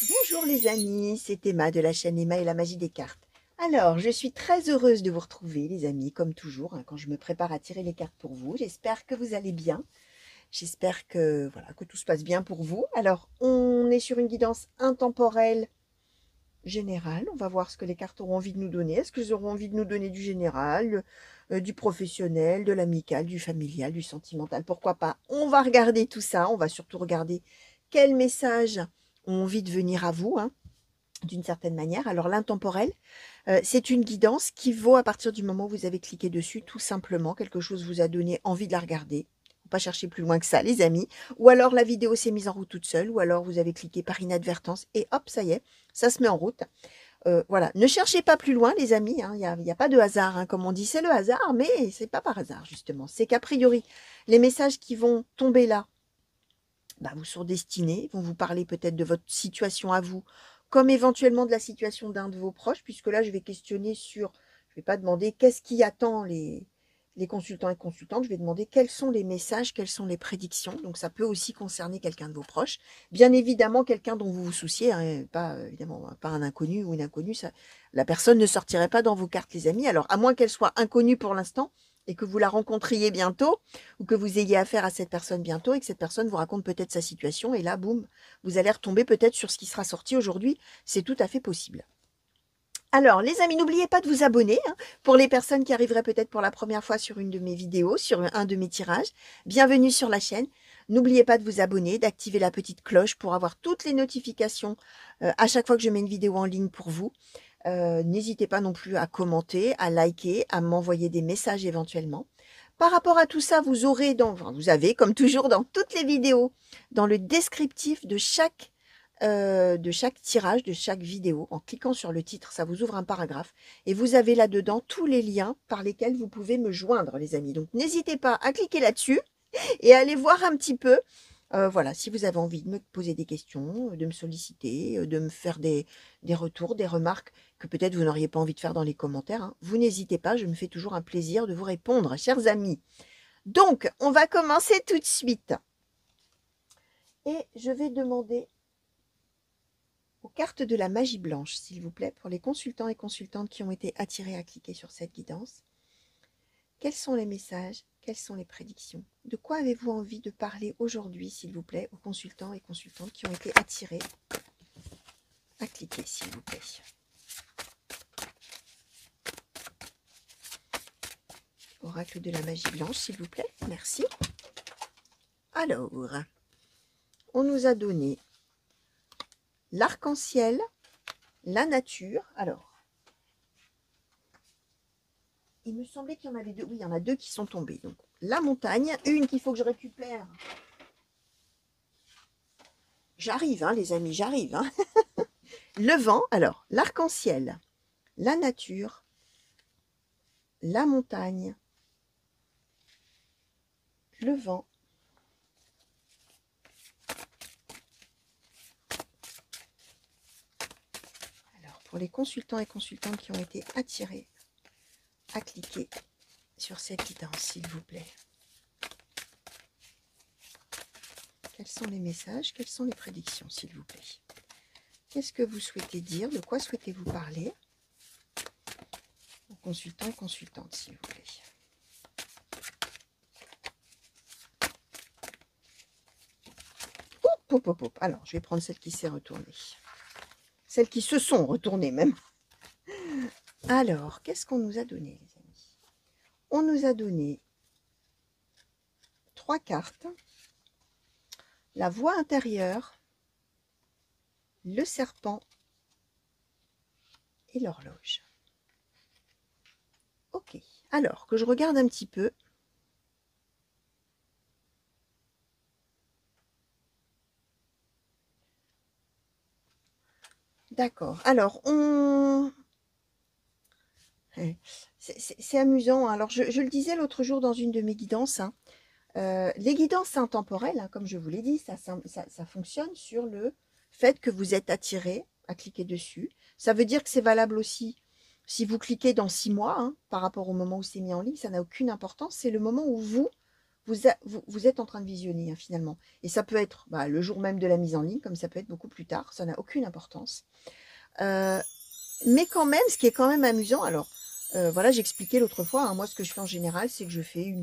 Bonjour les amis, c'est Emma de la chaîne Emma et la magie des cartes. Alors, je suis très heureuse de vous retrouver les amis, comme toujours, hein, quand je me prépare à tirer les cartes pour vous. J'espère que vous allez bien. J'espère que, voilà, que tout se passe bien pour vous. Alors, on est sur une guidance intemporelle générale. On va voir ce que les cartes auront envie de nous donner. Est-ce qu'elles auront envie de nous donner du général, du professionnel, de l'amical, du familial, du sentimental? Pourquoi pas? On va regarder tout ça. On va surtout regarder quels messages ont envie de venir à vous, hein, d'une certaine manière. Alors l'intemporel, c'est une guidance qui vaut à partir du moment où vous avez cliqué dessus, tout simplement. Quelque chose vous a donné envie de la regarder. Faut pas chercher plus loin que ça, les amis. Ou alors la vidéo s'est mise en route toute seule, ou alors vous avez cliqué par inadvertance et hop, ça y est, ça se met en route. Voilà, ne cherchez pas plus loin, les amis, hein. Il y a pas de hasard, hein, comme on dit, c'est le hasard, mais c'est pas par hasard, justement. C'est qu'a priori, les messages qui vont tomber là, bah, vous sont destinés, vont vous parler peut-être de votre situation à vous, comme éventuellement de la situation d'un de vos proches, puisque là, je vais questionner sur, je ne vais pas demander qu'est-ce qui attend les consultants et consultantes, je vais demander quels sont les messages, quelles sont les prédictions. Donc, ça peut aussi concerner quelqu'un de vos proches. Bien évidemment, quelqu'un dont vous vous souciez, hein, pas, évidemment, pas un inconnu ou une inconnue. Ça, la personne ne sortirait pas dans vos cartes, les amis. Alors, à moins qu'elle soit inconnue pour l'instant et que vous la rencontriez bientôt, ou que vous ayez affaire à cette personne bientôt et que cette personne vous raconte peut-être sa situation et là, boum, vous allez retomber peut-être sur ce qui sera sorti aujourd'hui. C'est tout à fait possible. Alors, les amis, n'oubliez pas de vous abonner, hein, pour les personnes qui arriveraient peut-être pour la première fois sur une de mes vidéos, sur un de mes tirages. Bienvenue sur la chaîne. N'oubliez pas de vous abonner, d'activer la petite cloche pour avoir toutes les notifications à chaque fois que je mets une vidéo en ligne pour vous. N'hésitez pas non plus à commenter, à liker, à m'envoyer des messages éventuellement. Par rapport à tout ça, vous aurez enfin, vous avez, comme toujours dans toutes les vidéos, dans le descriptif de chaque tirage, de chaque vidéo, en cliquant sur le titre, ça vous ouvre un paragraphe et vous avez là-dedans tous les liens par lesquels vous pouvez me joindre, les amis. Donc n'hésitez pas à cliquer là-dessus et à aller voir un petit peu. Voilà, si vous avez envie de me poser des questions, de me solliciter, de me faire des retours, des remarques que peut-être vous n'auriez pas envie de faire dans les commentaires, hein, vous n'hésitez pas, je me fais toujours un plaisir de vous répondre, chers amis. Donc, on va commencer tout de suite. Et je vais demander aux cartes de la magie blanche, s'il vous plaît, pour les consultants et consultantes qui ont été attirés à cliquer sur cette guidance. Quels sont les messages? Quelles sont les prédictions? De quoi avez-vous envie de parler aujourd'hui, s'il vous plaît, aux consultants et consultantes qui ont été attirés à cliquer, s'il vous plaît? Oracle de la magie blanche, s'il vous plaît. Merci. Alors, on nous a donné l'arc-en-ciel, la nature. Alors, il me semblait qu'il y en avait deux. Oui, il y en a deux qui sont tombés. Donc, la montagne, une qu'il faut que je récupère. J'arrive, hein, les amis, j'arrive. Hein. Le vent, alors, l'arc-en-ciel, la nature, la montagne, le vent. Alors, pour les consultants et consultantes qui ont été attirés à cliquer sur cette guidance, s'il vous plaît. Quels sont les messages? Quelles sont les prédictions, s'il vous plaît? Qu'est-ce que vous souhaitez dire? De quoi souhaitez-vous parler? Aux consultants et consultantes, s'il vous plaît. Hop, hop, hop, hop. Alors, je vais prendre celle qui s'est retournée. Celles qui se sont retournées, même. Alors, qu'est-ce qu'on nous a donné, les amis? On nous a donné 3 cartes. La voix intérieure, le serpent et l'horloge. Ok, alors que je regarde un petit peu. D'accord, alors c'est amusant. Alors je le disais l'autre jour dans une de mes guidances, hein. Les guidances intemporelles, hein, comme je vous l'ai dit, ça fonctionne sur le fait que vous êtes attiré à cliquer dessus. Ça veut dire que c'est valable aussi si vous cliquez dans 6 mois, hein, par rapport au moment où c'est mis en ligne, ça n'a aucune importance. C'est le moment où vous êtes en train de visionner, hein, finalement. Et ça peut être le jour même de la mise en ligne, comme ça peut être beaucoup plus tard. Ça n'a aucune importance. Mais quand même, ce qui est quand même amusant, alors, voilà, j'expliquais l'autre fois, hein, moi, ce que je fais en général, c'est que je fais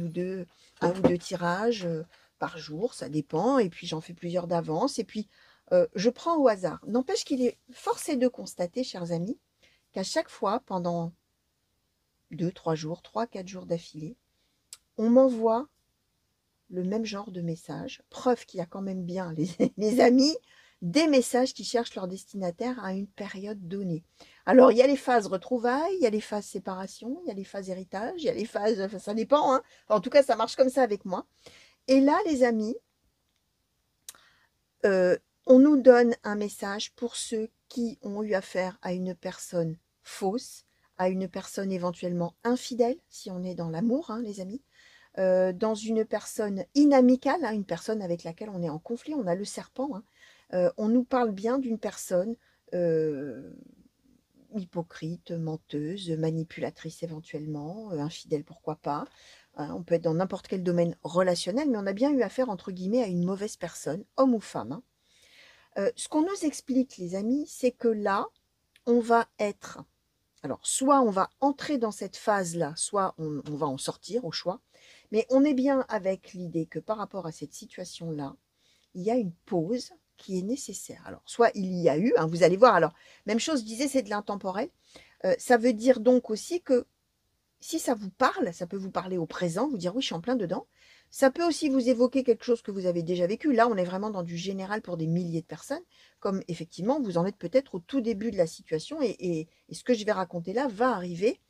un ou deux tirages par jour, ça dépend, et puis j'en fais plusieurs d'avance, et puis je prends au hasard. N'empêche qu'il est forcé de constater, chers amis, qu'à chaque fois, pendant 2, 3 jours, 3, 4 jours d'affilée, on m'envoie le même genre de message. Preuve qu'il y a quand même bien, les amis, des messages qui cherchent leur destinataire à une période donnée. Alors, il y a les phases retrouvailles, il y a les phases séparation, il y a les phases héritage, il y a les phases... Enfin, ça dépend, hein. Enfin, en tout cas, ça marche comme ça avec moi. Et là, les amis, on nous donne un message pour ceux qui ont eu affaire à une personne fausse, à une personne éventuellement infidèle, si on est dans l'amour, hein, les amis, dans une personne inamicale, hein, une personne avec laquelle on est en conflit, on a le serpent, hein. On nous parle bien d'une personne hypocrite, menteuse, manipulatrice éventuellement, infidèle pourquoi pas. On peut être dans n'importe quel domaine relationnel, mais on a bien eu affaire, entre guillemets, à une mauvaise personne, homme ou femme, hein. Ce qu'on nous explique, les amis, c'est que là, on va être... Alors, soit on va entrer dans cette phase-là, soit on va en sortir au choix. Mais on est bien avec l'idée que par rapport à cette situation-là, il y a une pause qui est nécessaire. Alors, soit il y a eu, hein, vous allez voir, alors, même chose, je disais, c'est de l'intemporel. Ça veut dire donc aussi que si ça vous parle, ça peut vous parler au présent, vous dire oui, je suis en plein dedans. Ça peut aussi vous évoquer quelque chose que vous avez déjà vécu. Là, on est vraiment dans du général pour des milliers de personnes, comme effectivement, vous en êtes peut-être au tout début de la situation et ce que je vais raconter là va arriver.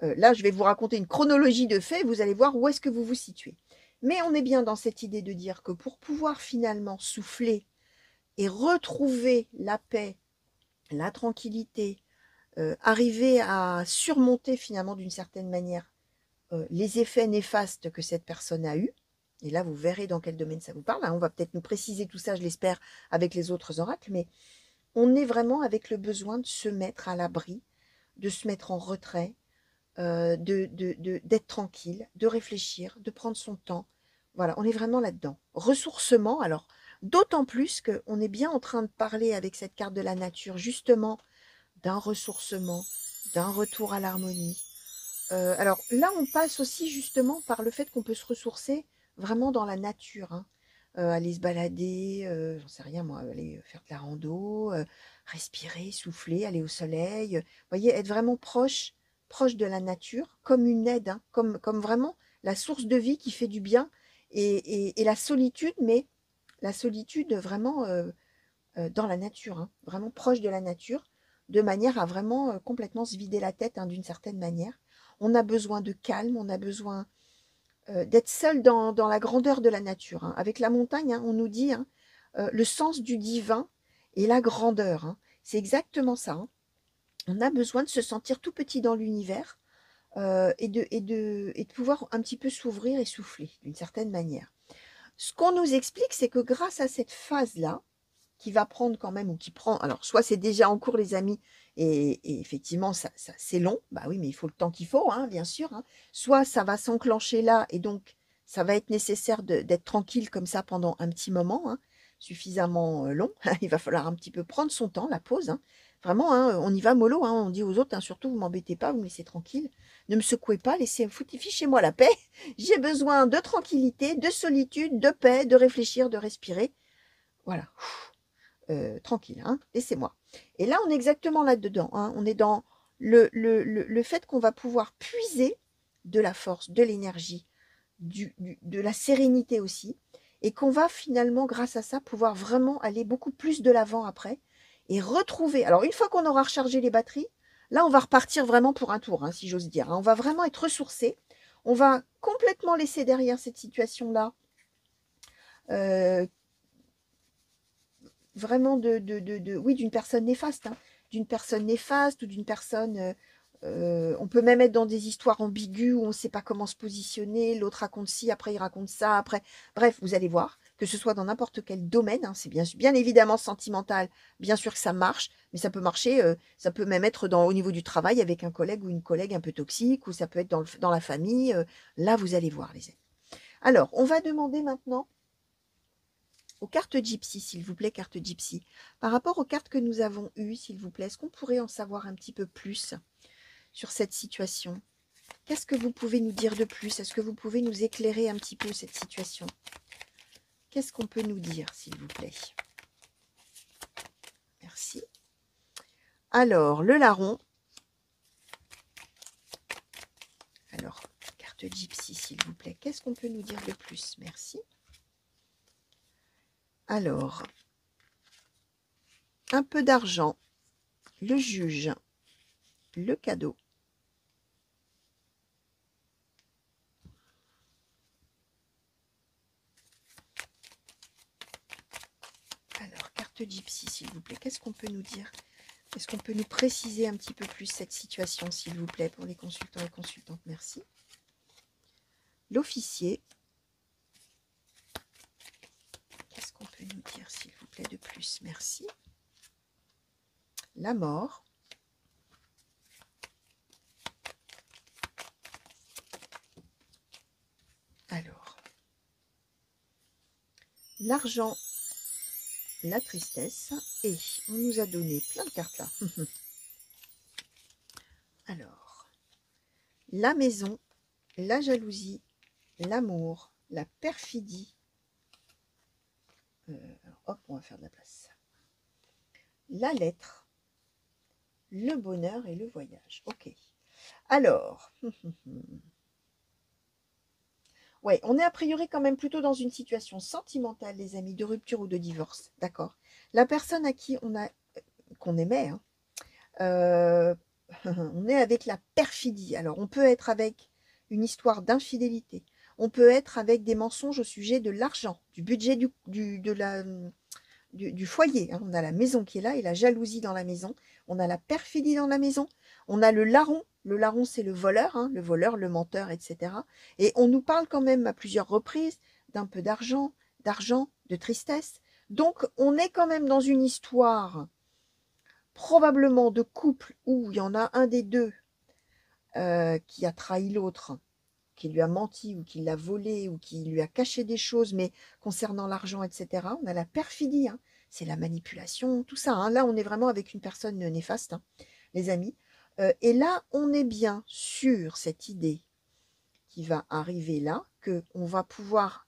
Là, je vais vous raconter une chronologie de faits, vous allez voir où est-ce que vous vous situez. Mais on est bien dans cette idée de dire que pour pouvoir finalement souffler et retrouver la paix, la tranquillité, arriver à surmonter finalement d'une certaine manière les effets néfastes que cette personne a eus, et là vous verrez dans quel domaine ça vous parle, hein, on va peut-être nous préciser tout ça, je l'espère, avec les autres oracles, mais on est vraiment avec le besoin de se mettre à l'abri, de se mettre en retrait, d'être tranquille, de réfléchir, de prendre son temps. Voilà, on est vraiment là-dedans. Ressourcement, alors d'autant plus qu'on est bien en train de parler avec cette carte de la nature, justement, d'un ressourcement, d'un retour à l'harmonie. Alors là, on passe aussi justement par le fait qu'on peut se ressourcer vraiment dans la nature, hein. Aller se balader, j'en sais rien moi, aller faire de la rando, respirer, souffler, aller au soleil. Vous voyez, être vraiment proche de la nature, comme une aide, hein, comme vraiment la source de vie qui fait du bien et la solitude, mais la solitude vraiment dans la nature, hein, vraiment proche de la nature, de manière à vraiment complètement se vider la tête, hein, d'une certaine manière. On a besoin de calme, on a besoin d'être seul dans la grandeur de la nature, hein. Avec la montagne, hein, on nous dit, hein, le sens du divin et la grandeur, hein. C'est exactement ça, hein. On a besoin de se sentir tout petit dans l'univers et de pouvoir un petit peu s'ouvrir et souffler d'une certaine manière. Ce qu'on nous explique, c'est que grâce à cette phase-là, qui va prendre quand même, ou qui prend, alors soit c'est déjà en cours les amis, et effectivement ça c'est long, bah oui mais il faut le temps qu'il faut, hein, bien sûr, hein. Soit ça va s'enclencher là, et donc ça va être nécessaire d'être tranquille comme ça pendant un petit moment, hein, suffisamment long, il va falloir un petit peu prendre son temps, la pause, hein. Vraiment, hein, on y va mollo, hein, on dit aux autres, hein, surtout vous m'embêtez pas, vous me laissez tranquille, ne me secouez pas, fichez-moi la paix, j'ai besoin de tranquillité, de solitude, de paix, de réfléchir, de respirer, voilà. Tranquille, hein, laissez-moi. Et là, on est exactement là-dedans, hein. On est dans le fait qu'on va pouvoir puiser de la force, de l'énergie, de la sérénité aussi, et qu'on va finalement, grâce à ça, pouvoir vraiment aller beaucoup plus de l'avant après, et retrouver... Alors, une fois qu'on aura rechargé les batteries, là, on va repartir vraiment pour un tour, hein, si j'ose dire, hein. On va vraiment être ressourcé, on va complètement laisser derrière cette situation-là, vraiment oui, d'une personne néfaste, hein, d'une personne néfaste ou d'une personne, on peut même être dans des histoires ambiguës où on ne sait pas comment se positionner, l'autre raconte ci, après il raconte ça, après, bref, vous allez voir, que ce soit dans n'importe quel domaine, hein, c'est bien évidemment sentimental, bien sûr que ça marche, mais ça peut marcher, ça peut même être au niveau du travail avec un collègue ou une collègue un peu toxique, ou ça peut être dans la famille, là vous allez voir les amis. Alors, on va demander maintenant aux cartes Gypsy, s'il vous plaît, cartes Gypsy. Par rapport aux cartes que nous avons eues, s'il vous plaît, est-ce qu'on pourrait en savoir un petit peu plus sur cette situation? Qu'est-ce que vous pouvez nous dire de plus? Est-ce que vous pouvez nous éclairer un petit peu cette situation? Qu'est-ce qu'on peut nous dire, s'il vous plaît? Merci. Alors, le larron. Alors, carte Gypsy, s'il vous plaît. Qu'est-ce qu'on peut nous dire de plus? Merci. Alors, un peu d'argent, le juge, le cadeau. Alors, carte Gypsy, s'il vous plaît. Qu'est-ce qu'on peut nous dire? Est-ce qu'on peut nous préciser un petit peu plus cette situation, s'il vous plaît, pour les consultants et consultantes? Merci. L'officier. Qu'est-ce qu'on peut nous dire, s'il vous plaît, de plus? Merci. La mort. Alors, l'argent, la tristesse, et on nous a donné plein de cartes là. Alors, la maison, la jalousie, l'amour, la perfidie. Alors, hop, on va faire de la place. La lettre, le bonheur et le voyage. Ok. Alors, ouais, on est a priori quand même plutôt dans une situation sentimentale, les amis, de rupture ou de divorce. D'accord. La personne à qui qu'on aimait, hein, on est avec la perfidie. Alors, on peut être avec une histoire d'infidélité. On peut être avec des mensonges au sujet de l'argent, du budget du foyer. Hein. On a la maison qui est là et la jalousie dans la maison. On a la perfidie dans la maison. On a le larron. Le larron, c'est le voleur, hein, le voleur, le menteur, etc. Et on nous parle quand même à plusieurs reprises d'un peu d'argent, de tristesse. Donc, on est quand même dans une histoire probablement de couple où il y en a un des deux qui a trahi l'autre, qui lui a menti ou qui l'a volé ou qui lui a caché des choses, mais concernant l'argent, etc. On a la perfidie, hein, c'est la manipulation, tout ça. Hein. Là, on est vraiment avec une personne néfaste, hein, les amis. Et là, on est bien sur cette idée qui va arriver là, qu'on va pouvoir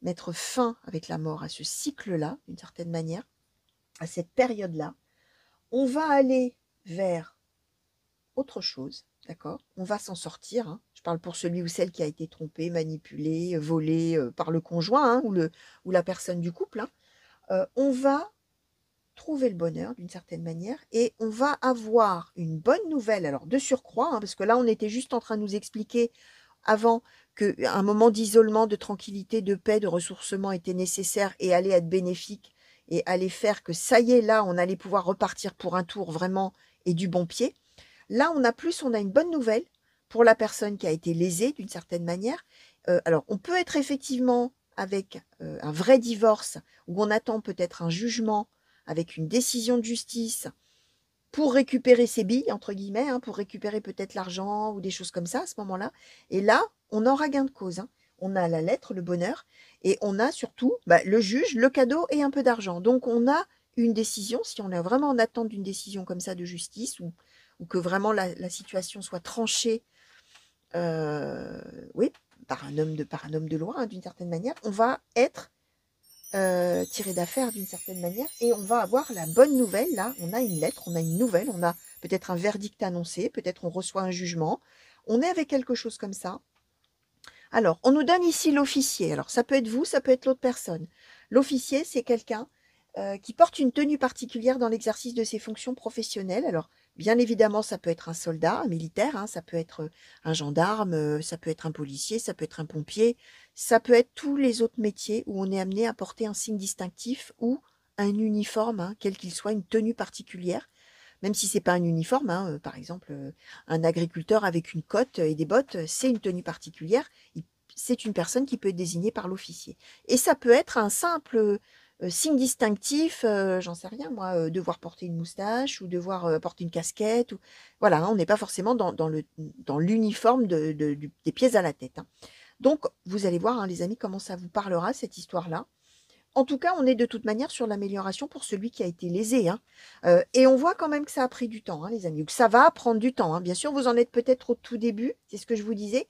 mettre fin avec la mort à ce cycle-là, d'une certaine manière, à cette période-là. On va aller vers autre chose, d'accord? On va s'en sortir. Hein. Je parle pour celui ou celle qui a été trompé, manipulé, volé par le conjoint, hein, ou la personne du couple. Hein. On va trouver le bonheur d'une certaine manière et on va avoir une bonne nouvelle, alors de surcroît, hein, parce que là on était juste en train de nous expliquer avant qu'un moment d'isolement, de tranquillité, de paix, de ressourcement était nécessaire et allait être bénéfique et allait faire que ça y est, là on allait pouvoir repartir pour un tour vraiment et du bon pied. Là, on a une bonne nouvelle pour la personne qui a été lésée d'une certaine manière. Alors, on peut être effectivement avec un vrai divorce où on attend peut-être un jugement avec une décision de justice pour récupérer ses billes, entre guillemets, hein, pour récupérer peut-être l'argent ou des choses comme ça à ce moment-là. Et là, on aura gain de cause. Hein. On a la lettre, le bonheur, et on a surtout le juge, le cadeau et un peu d'argent. Donc, on a une décision, si on est vraiment en attente d'une décision comme ça de justice ou que vraiment la situation soit tranchée, oui, par un homme de loi, hein, d'une certaine manière, on va être tiré d'affaire d'une certaine manière et on va avoir la bonne nouvelle. Là, on a une lettre, on a une nouvelle, on a peut-être un verdict annoncé, peut-être on reçoit un jugement. On est avec quelque chose comme ça. Alors, on nous donne ici l'officier. Alors, ça peut être vous, ça peut être l'autre personne. L'officier, c'est quelqu'un qui porte une tenue particulière dans l'exercice de ses fonctions professionnelles. Alors, bien évidemment, ça peut être un soldat, un militaire, hein, ça peut être un gendarme, ça peut être un policier, ça peut être un pompier, ça peut être tous les autres métiers où on est amené à porter un signe distinctif ou un uniforme, hein, quel qu'il soit, une tenue particulière. Même si c'est pas un uniforme, hein, par exemple, un agriculteur avec une cotte et des bottes, c'est une tenue particulière. C'est une personne qui peut être désignée par l'officier. Et ça peut être un simple signe distinctif, j'en sais rien moi, devoir porter une moustache ou devoir porter une casquette. Ou... Voilà, hein, on n'est pas forcément dans l'uniforme des pieds à la tête. Hein. Donc, vous allez voir, hein, les amis, comment ça vous parlera, cette histoire-là. En tout cas, on est de toute manière sur l'amélioration pour celui qui a été lésé. Hein. Et on voit quand même que ça a pris du temps, hein, les amis, ou que ça va prendre du temps. Hein. Bien sûr, vous en êtes peut-être au tout début, c'est ce que je vous disais.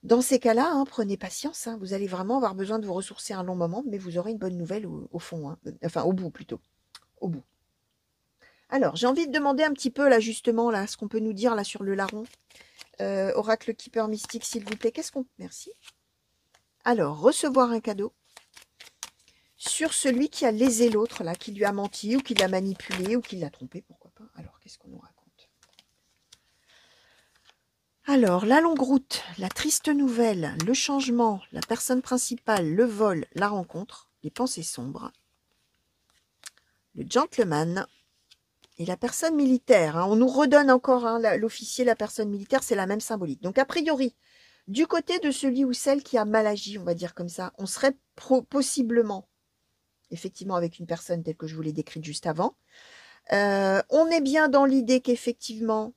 Dans ces cas-là, hein, prenez patience. Hein. Vous allez vraiment avoir besoin de vous ressourcer un long moment, mais vous aurez une bonne nouvelle au fond. Hein. Enfin, au bout plutôt. Au bout. Alors, j'ai envie de demander un petit peu, là, justement, là, ce qu'on peut nous dire, là, sur le larron. Oracle Keeper Mystique, s'il vous plaît. Qu'est-ce qu'on... Merci. Alors, recevoir un cadeau sur celui qui a lésé l'autre, là, qui lui a menti, ou qui l'a manipulé, ou qui l'a trompé, pourquoi pas. Alors, qu'est-ce qu'on nous raconte? Alors, la longue route, la triste nouvelle, le changement, la personne principale, le vol, la rencontre, les pensées sombres, le gentleman et la personne militaire. Hein. On nous redonne encore hein, l'officier, la personne militaire, c'est la même symbolique. Donc, a priori, du côté de celui ou celle qui a mal agi, on va dire comme ça, on serait possiblement, effectivement, avec une personne telle que je vous l'ai décrite juste avant. On est bien dans l'idée qu'effectivement,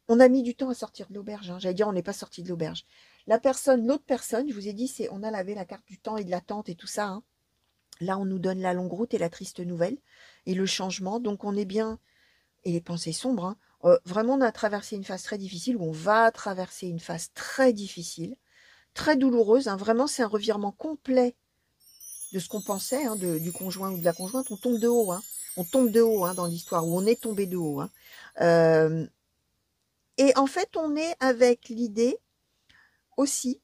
on a mis du temps à sortir de l'auberge. Hein. J'allais dire, on n'est pas sorti de l'auberge. La personne, l'autre personne, je vous ai dit, c'est on a lavé la carte du temps et de l'attente et tout ça. Hein. Là, on nous donne la longue route et la triste nouvelle et le changement. Donc, on est bien... Et les pensées sombres. Hein. Vraiment, on a traversé une phase très difficile, ou on va traverser une phase très difficile, très douloureuse. Hein. Vraiment, c'est un revirement complet de ce qu'on pensait, hein, du conjoint ou de la conjointe. On tombe de haut. Hein. On tombe de haut hein, dans l'histoire, où on est tombé de haut. Hein. Et en fait, on est avec l'idée aussi,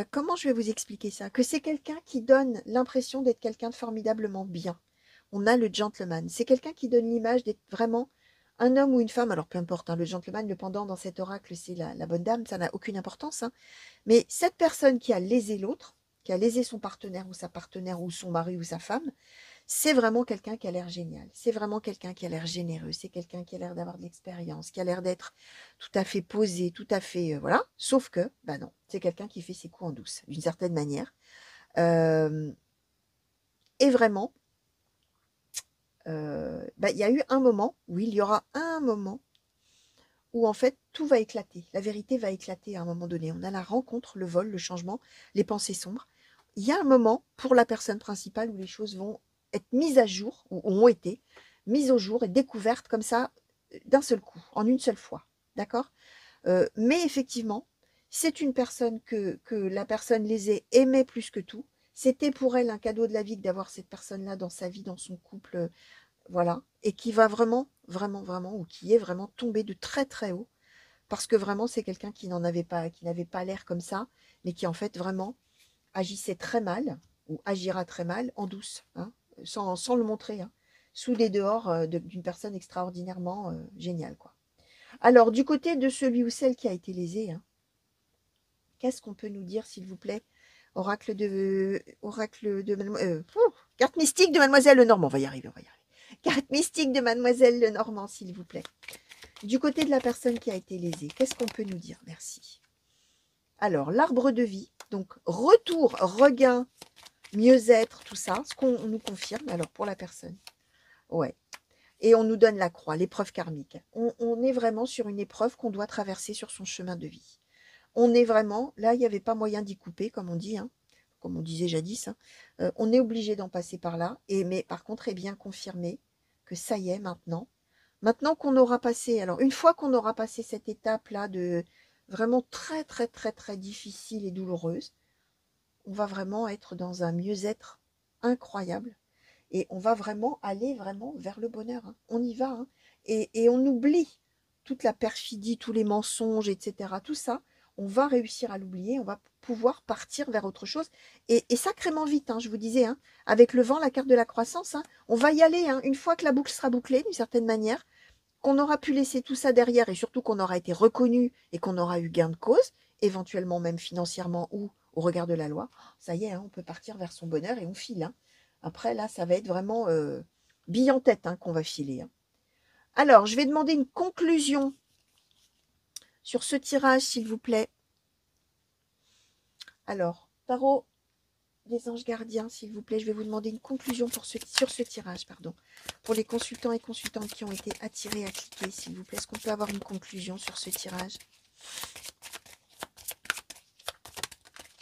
comment je vais vous expliquer ça? Que c'est quelqu'un qui donne l'impression d'être quelqu'un de formidablement bien. On a le gentleman. C'est quelqu'un qui donne l'image d'être vraiment un homme ou une femme. Alors, peu importe, hein, le gentleman, le pendant dans cet oracle, c'est la bonne dame. Ça n'a aucune importance. Hein. Mais cette personne qui a lésé l'autre, qui a lésé son partenaire ou sa partenaire ou son mari ou sa femme, c'est vraiment quelqu'un qui a l'air génial. C'est vraiment quelqu'un qui a l'air généreux. C'est quelqu'un qui a l'air d'avoir de l'expérience, qui a l'air d'être tout à fait posé, tout à fait... voilà. Sauf que, bah non, c'est quelqu'un qui fait ses coups en douce, d'une certaine manière. Et vraiment, il y a eu un moment, oui, il y aura un moment où en fait tout va éclater. La vérité va éclater à un moment donné. On a la rencontre, le vol, le changement, les pensées sombres. Il y a un moment pour la personne principale où les choses vont être mises à jour, ou ont été mises au jour et découvertes comme ça d'un seul coup, en une seule fois. D'accord? Mais effectivement, c'est une personne que la personne lésée aimait plus que tout. C'était pour elle un cadeau de la vie d'avoir cette personne-là dans sa vie, dans son couple, voilà, et qui va vraiment, vraiment, vraiment, ou qui est vraiment tombé de très, très haut, parce que vraiment, c'est quelqu'un qui n'avait pas l'air comme ça, mais qui en fait vraiment agissait très mal, ou agira très mal, en douce, hein, sans le montrer, hein, sous les dehors d'une personne extraordinairement géniale, quoi. Alors, du côté de celui ou celle qui a été lésé, hein, qu'est-ce qu'on peut nous dire, s'il vous plaît? Carte mystique de Mademoiselle Lenormand. On va y arriver, on va y arriver. Carte mystique de Mademoiselle Lenormand, s'il vous plaît. Du côté de la personne qui a été lésée, qu'est-ce qu'on peut nous dire? Merci. Alors, l'arbre de vie. Donc, retour, regain, mieux-être, tout ça. Ce qu'on nous confirme, alors, pour la personne. Ouais. Et on nous donne la croix, l'épreuve karmique. On est vraiment sur une épreuve qu'on doit traverser sur son chemin de vie. On est vraiment, là, il n'y avait pas moyen d'y couper, comme on dit, hein, comme on disait jadis. Hein. On est obligé d'en passer par là. Mais par contre, est bien confirmé que ça y est, maintenant qu'on aura passé, alors une fois qu'on aura passé cette étape-là de vraiment très, très, très, très difficile et douloureuse, on va vraiment être dans un mieux-être incroyable. Et on va vraiment aller vraiment vers le bonheur. Hein. On y va. Hein. Et on oublie toute la perfidie, tous les mensonges, etc. Tout ça, on va réussir à l'oublier. On va pouvoir partir vers autre chose. Et sacrément vite, hein, je vous disais, hein, avec le vent, la carte de la croissance, hein, on va y aller. Hein, une fois que la boucle sera bouclée, d'une certaine manière, qu'on aura pu laisser tout ça derrière et surtout qu'on aura été reconnu et qu'on aura eu gain de cause, éventuellement même financièrement ou au regard de la loi, ça y est, hein, on peut partir vers son bonheur et on file. Hein. Après, là, ça va être vraiment bille en tête hein, qu'on va filer. Hein. Alors, je vais demander une conclusion sur ce tirage, s'il vous plaît. Alors, tarot les anges gardiens, s'il vous plaît. Je vais vous demander une conclusion sur ce tirage, pardon. Pour les consultants et consultantes qui ont été attirés à cliquer, s'il vous plaît. Est-ce qu'on peut avoir une conclusion sur ce tirage?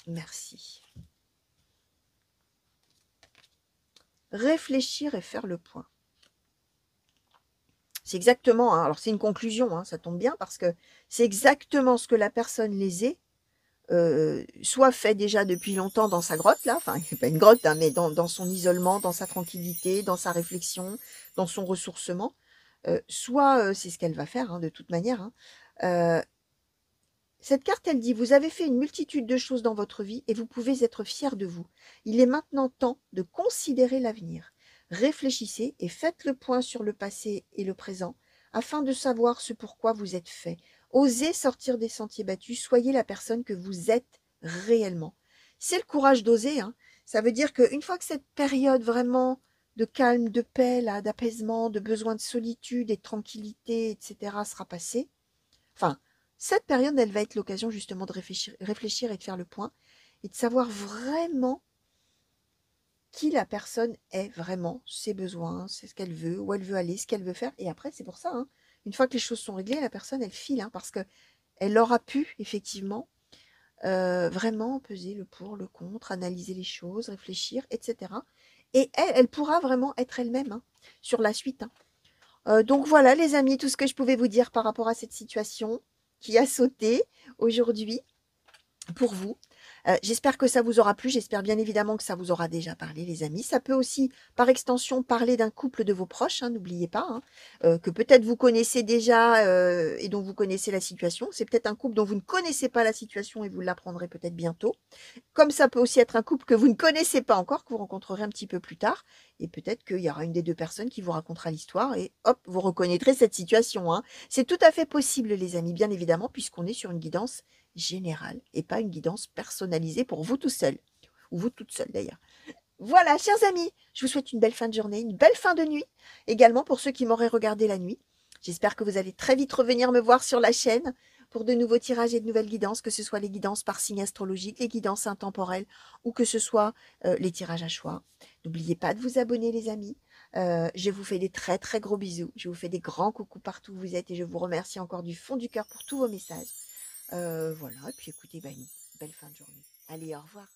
Merci. Réfléchir et faire le point. C'est exactement, hein, alors c'est une conclusion, hein, ça tombe bien, parce que c'est exactement ce que la personne lésée soit fait déjà depuis longtemps dans sa grotte, là, enfin, pas une grotte, hein, mais dans son isolement, dans sa tranquillité, dans sa réflexion, dans son ressourcement, soit c'est ce qu'elle va faire, hein, de toute manière. Hein. Cette carte, elle dit, vous avez fait une multitude de choses dans votre vie et vous pouvez être fier de vous. Il est maintenant temps de considérer l'avenir. Réfléchissez et faites le point sur le passé et le présent afin de savoir ce pourquoi vous êtes fait. Osez sortir des sentiers battus, soyez la personne que vous êtes réellement. C'est le courage d'oser. Hein. Ça veut dire qu'une fois que cette période vraiment de calme, de paix, d'apaisement, de besoin de solitude et de tranquillité, etc. sera passée, enfin, cette période, elle va être l'occasion justement de réfléchir et de faire le point et de savoir vraiment qui la personne est vraiment, ses besoins, c'est ce qu'elle veut, où elle veut aller, ce qu'elle veut faire. Et après, c'est pour ça, hein, une fois que les choses sont réglées, la personne, elle file, hein, parce qu'elle aura pu, effectivement, vraiment peser le pour, le contre, analyser les choses, réfléchir, etc. Et elle pourra vraiment être elle-même, hein, sur la suite. Hein. Donc voilà, les amis, tout ce que je pouvais vous dire par rapport à cette situation qui a sauté aujourd'hui pour vous. J'espère que ça vous aura plu, j'espère bien évidemment que ça vous aura déjà parlé, les amis. Ça peut aussi, par extension, parler d'un couple de vos proches, hein, n'oubliez pas, hein, que peut-être vous connaissez déjà et dont vous connaissez la situation. C'est peut-être un couple dont vous ne connaissez pas la situation et vous l'apprendrez peut-être bientôt. Comme ça peut aussi être un couple que vous ne connaissez pas encore, que vous rencontrerez un petit peu plus tard. Et peut-être qu'il y aura une des deux personnes qui vous racontera l'histoire et hop, vous reconnaîtrez cette situation. Hein. C'est tout à fait possible, les amis, bien évidemment, puisqu'on est sur une guidance générale et pas une guidance personnalisée pour vous tout seul. Ou vous toute seule, d'ailleurs. Voilà, chers amis, je vous souhaite une belle fin de journée, une belle fin de nuit. Également pour ceux qui m'auraient regardé la nuit. J'espère que vous allez très vite revenir me voir sur la chaîne pour de nouveaux tirages et de nouvelles guidances, que ce soit les guidances par signe astrologique, les guidances intemporelles ou que ce soit les tirages à choix. N'oubliez pas de vous abonner, les amis. Je vous fais des très très gros bisous. Je vous fais des grands coucous partout où vous êtes et je vous remercie encore du fond du cœur pour tous vos messages. Voilà, et puis écoutez, une belle fin de journée. Allez, au revoir.